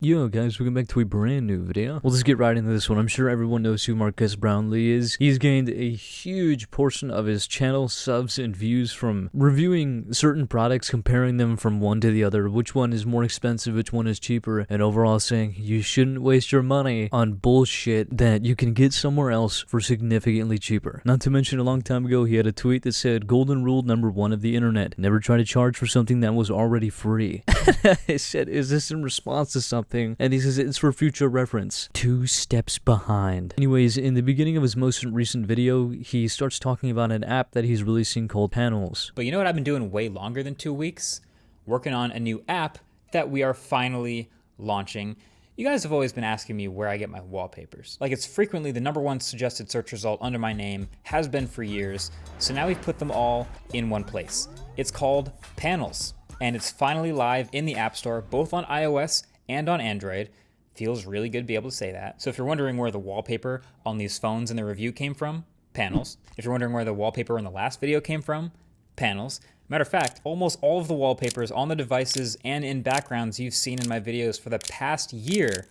Yo guys, welcome back to a brand new video. We'll just get right into this one. I'm sure everyone knows who Marques Brownlee is. He's gained a huge portion of his channel subs and views from reviewing certain products, comparing them from one to the other, which one is more expensive, which one is cheaper, and overall saying you shouldn't waste your money on bullshit that you can get somewhere else for significantly cheaper. Not to mention, a long time ago he had a tweet that said, golden rule number 1 of the internet, never try to charge for something that was already free. I said, is this in response to something? And he says it's for future reference. 2 steps behind. Anyways, in the beginning of his most recent video, he starts talking about an app that he's releasing called Panels. But you know what I've been doing way longer than 2 weeks? Working on a new app that we are finally launching. You guys have always been asking me where I get my wallpapers. Like, it's frequently the #1 suggested search result under my name, has been for years. So now we've put them all in one place. It's called Panels, and it's finally live in the App Store, both on iOS and on Android. Feels really good to be able to say that. So if you're wondering where the wallpaper on these phones in the review came from, Panels. If you're wondering where the wallpaper in the last video came from, Panels. Matter of fact, almost all of the wallpapers on the devices and in backgrounds you've seen in my videos for the past year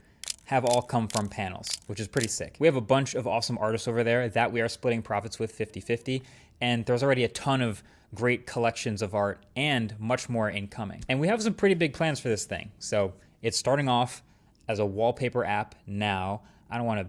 have all come from Panels, which is pretty sick. We have a bunch of awesome artists over there that we are splitting profits with 50-50, and there's already a ton of great collections of art and much more incoming. And we have some pretty big plans for this thing. So it's starting off as a wallpaper app now. I don't want to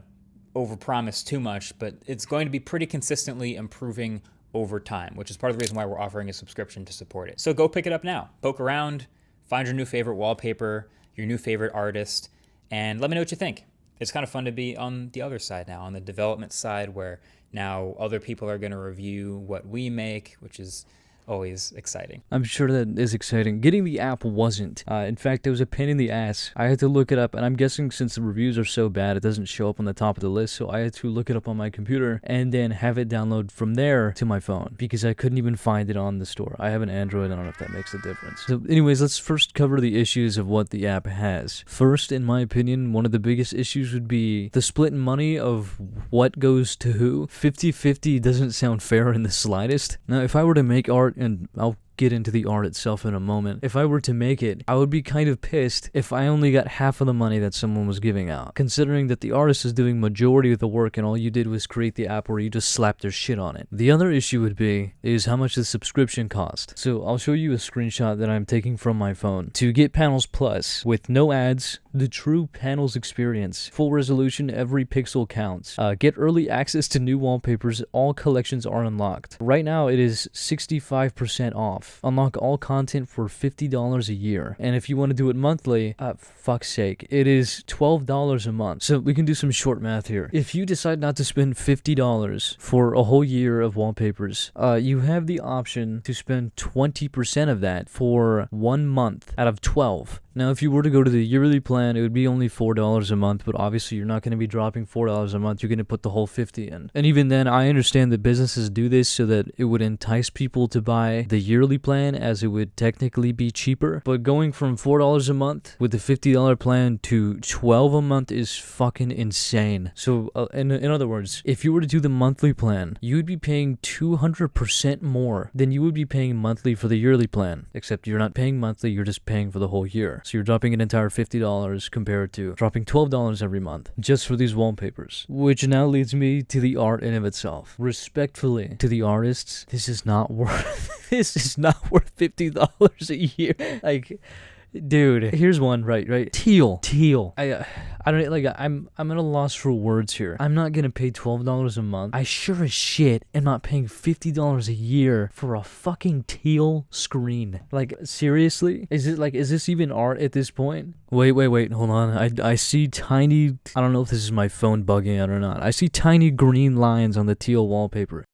overpromise too much, but it's going to be pretty consistently improving over time, which is part of the reason why we're offering a subscription to support it. So go pick it up now. Poke around, find your new favorite wallpaper, your new favorite artist, and let me know what you think. It's kind of fun to be on the other side now, on the development side, where now other people are going to review what we make, which is always exciting. I'm sure that is exciting. Getting the app wasn't. In fact, it was a pain in the ass. I had to look it up, and I'm guessing since the reviews are so bad, it doesn't show up on the top of the list, so I had to look it up on my computer and then have it download from there to my phone, because I couldn't even find it on the store. I have an Android, I don't know if that makes a difference. So anyways, let's first cover the issues of what the app has. First, in my opinion, one of the biggest issues would be the split in money of what goes to who. 50-50 doesn't sound fair in the slightest. Now, if I were to make art, and I'll get into the art itself in a moment. If I were to make it, I would be kind of pissed if I only got half of the money that someone was giving out, considering that the artist is doing majority of the work and all you did was create the app where you just slapped their shit on it. The other issue would be is how much the subscription cost. So I'll show you a screenshot that I'm taking from my phone. To get Panels Plus with no ads, the true Panels experience, full resolution, every pixel counts. Get early access to new wallpapers, all collections are unlocked. Right now it is 65% off. Unlock all content for $50 a year. And if you want to do it monthly, fuck's sake, it is $12 a month. So we can do some short math here. If you decide not to spend $50 for a whole year of wallpapers, you have the option to spend 20% of that for 1 month out of 12. Now, if you were to go to the yearly plan, it would be only $4 a month, but obviously you're not going to be dropping $4 a month. You're going to put the whole $50 in. And even then, I understand that businesses do this so that it would entice people to buy the yearly plan, as it would technically be cheaper. But going from $4 a month with the $50 plan to $12 a month is fucking insane. So, in other words, if you were to do the monthly plan, you would be paying 200% more than you would be paying monthly for the yearly plan. Except you're not paying monthly, you're just paying for the whole year. So you're dropping an entire $50 compared to dropping $12 every month just for these wallpapers. Which now leads me to the art in of itself. Respectfully to the artists, this is not worth this is not worth $50 a year. Like, dude, here's one, right? Teal. I don't like. I'm at a loss for words here. I'm not gonna pay $12 a month. I sure as shit am not paying $50 a year for a fucking teal screen. Like, seriously? Is this even art at this point? Wait, hold on. I see tiny. I don't know if this is my phone bugging out or not. I see tiny green lines on the teal wallpaper.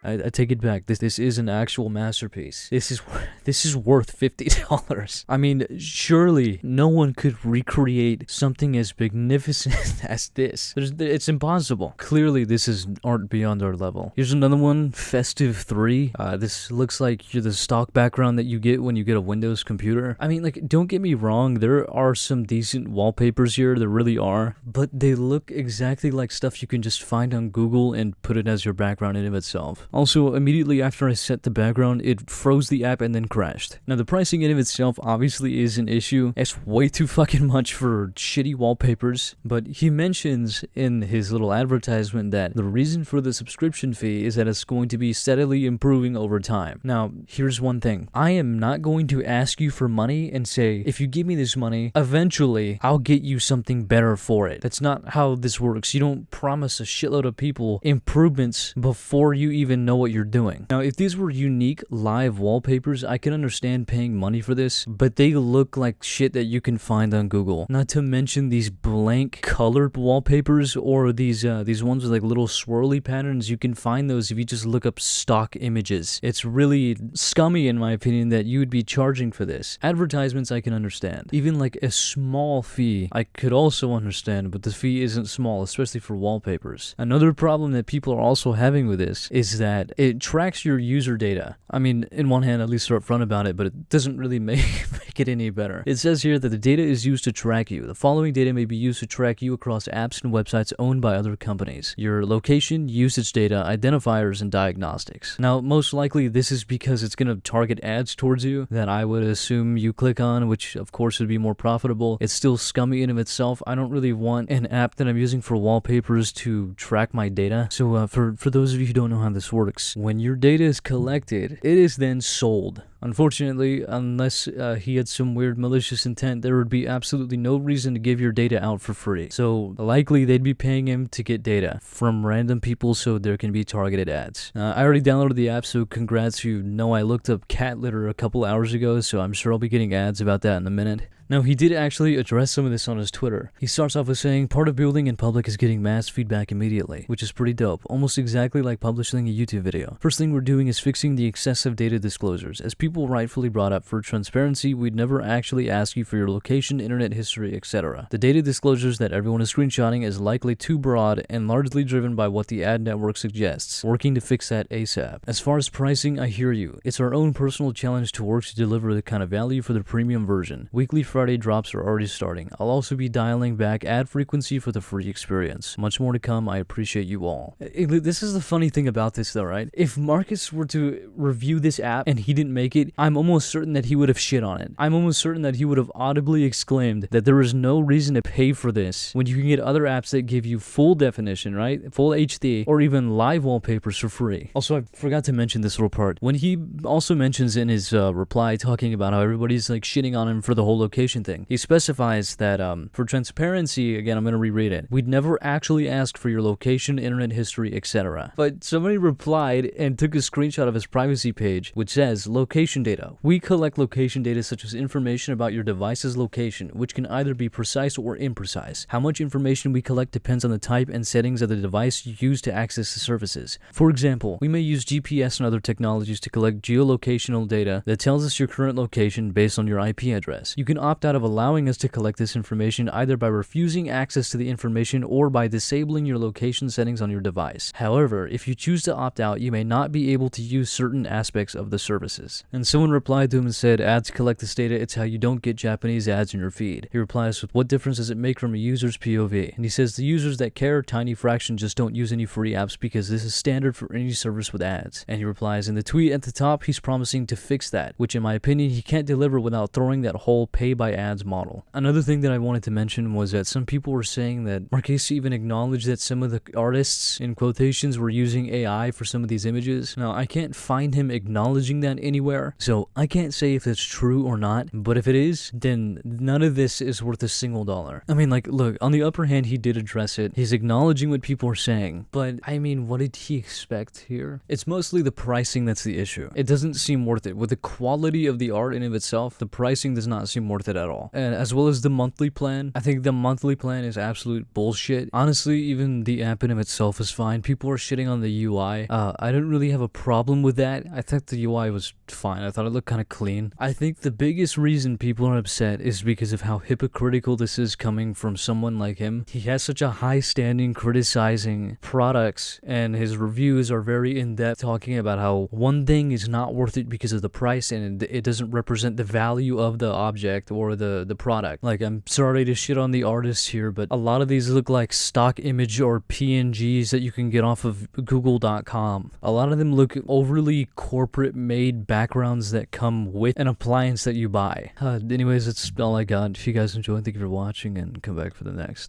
I take it back. This is an actual masterpiece. This is worth $50. I mean, surely no one could recreate something as magnificent as this. It's impossible. Clearly, this is art beyond our level. Here's another one, Festive 3. This looks like the stock background that you get when you get a Windows computer. I mean, like, don't get me wrong. There are some decent wallpapers here. There really are. But they look exactly like stuff you can just find on Google and put it as your background in of itself. Also, immediately after I set the background, it froze the app and then crashed. Now, the pricing in of itself obviously is an issue. It's way too fucking much for shitty wallpapers, but he mentions in his little advertisement that the reason for the subscription fee is that it's going to be steadily improving over time. Now, here's one thing. I am not going to ask you for money and say, if you give me this money, eventually I'll get you something better for it. That's not how this works. You don't promise a shitload of people improvements before you even know what you're doing. Now, if these were unique live wallpapers, I can understand paying money for this, but they look like shit that you can find on Google. Not to mention these blank colored wallpapers or these ones with like little swirly patterns. You can find those if you just look up stock images. It's really scummy in my opinion that you would be charging for this. Advertisements I can understand. Even like a small fee I could also understand, but the fee isn't small, especially for wallpapers. Another problem that people are also having with this is that it tracks your user data. I mean, in one hand, at least they're upfront about it, but it doesn't really make it any better. It says here that the data is used to track you. The following data may be used to track you across apps and websites owned by other companies. Your location, usage data, identifiers, and diagnostics. Now, most likely this is because it's going to target ads towards you that I would assume you click on, which of course would be more profitable. It's still scummy in of itself. I don't really want an app that I'm using for wallpapers to track my data. So for those of you who don't know how this works, when your data is collected, it is then sold. Unfortunately, unless he had some weird malicious intent, there would be absolutely no reason to give your data out for free. So likely they'd be paying him to get data from random people so there can be targeted ads. I already downloaded the app, so congrats. You know I looked up cat litter a couple hours ago, so I'm sure I'll be getting ads about that in a minute. Now, he did actually address some of this on his Twitter. He starts off with saying, part of building in public is getting mass feedback immediately, which is pretty dope, almost exactly like publishing a YouTube video. First thing we're doing is fixing the excessive data disclosures. As people rightfully brought up, for transparency, we'd never actually ask you for your location, internet history, etc. The data disclosures that everyone is screenshotting is likely too broad and largely driven by what the ad network suggests. Working to fix that ASAP. As far as pricing, I hear you. It's our own personal challenge to work to deliver the kind of value for the premium version. Weekly Friday drops are already starting. I'll also be dialing back ad frequency for the free experience. Much more to come. I appreciate you all. This is the funny thing about this though, right? If Marques were to review this app and he didn't make it, I'm almost certain that he would have shit on it. I'm almost certain that he would have audibly exclaimed that there is no reason to pay for this when you can get other apps that give you full definition, right? Full HD, or even live wallpapers for free. Also, I forgot to mention this little part. When he also mentions in his reply talking about how everybody's like shitting on him for the whole location thing, he specifies that for transparency, again, I'm going to reread it, we'd never actually ask for your location, internet history, etc. But somebody replied and took a screenshot of his privacy page, which says, location data. We collect location data such as information about your device's location, which can either be precise or imprecise. How much information we collect depends on the type and settings of the device you use to access the services. For example, we may use GPS and other technologies to collect geolocational data that tells us your current location based on your IP address. You can opt out of allowing us to collect this information either by refusing access to the information or by disabling your location settings on your device. However, if you choose to opt out, you may not be able to use certain aspects of the services. And someone replied to him and said, ads collect this data, it's how you don't get Japanese ads in your feed. He replies with, what difference does it make from a user's POV? And he says, the users that care, tiny fraction, just don't use any free apps because this is standard for any service with ads. And he replies, in the tweet at the top, he's promising to fix that, which in my opinion, he can't deliver without throwing that whole pay by ads model. Another thing that I wanted to mention was that some people were saying that Marques even acknowledged that some of the artists, in quotations, were using AI for some of these images. Now, I can't find him acknowledging that anywhere, so I can't say if it's true or not, but if it is, then none of this is worth a single dollar. I mean, like, look, on the upper hand, he did address it. He's acknowledging what people are saying, but I mean, what did he expect here? It's mostly the pricing that's the issue. It doesn't seem worth it. With the quality of the art in of itself, the pricing does not seem worth it at all. And as well as the monthly plan, I think the monthly plan is absolute bullshit. Honestly, even the app in of itself is fine. People are shitting on the UI. I don't really have a problem with that. I thought the UI was fine. fine. I thought it looked kind of clean. I think the biggest reason people are upset is because of how hypocritical this is coming from someone like him. He has such a high standing criticizing products, and his reviews are very in-depth, talking about how one thing is not worth it because of the price and it doesn't represent the value of the object or the product. Like, I'm sorry to shit on the artists here, but a lot of these look like stock image or PNGs that you can get off of google.com. A lot of them look overly corporate made backgrounds that come with an appliance that you buy. Anyways, that's all I got. If you guys enjoyed, thank you for watching, and come back for the next.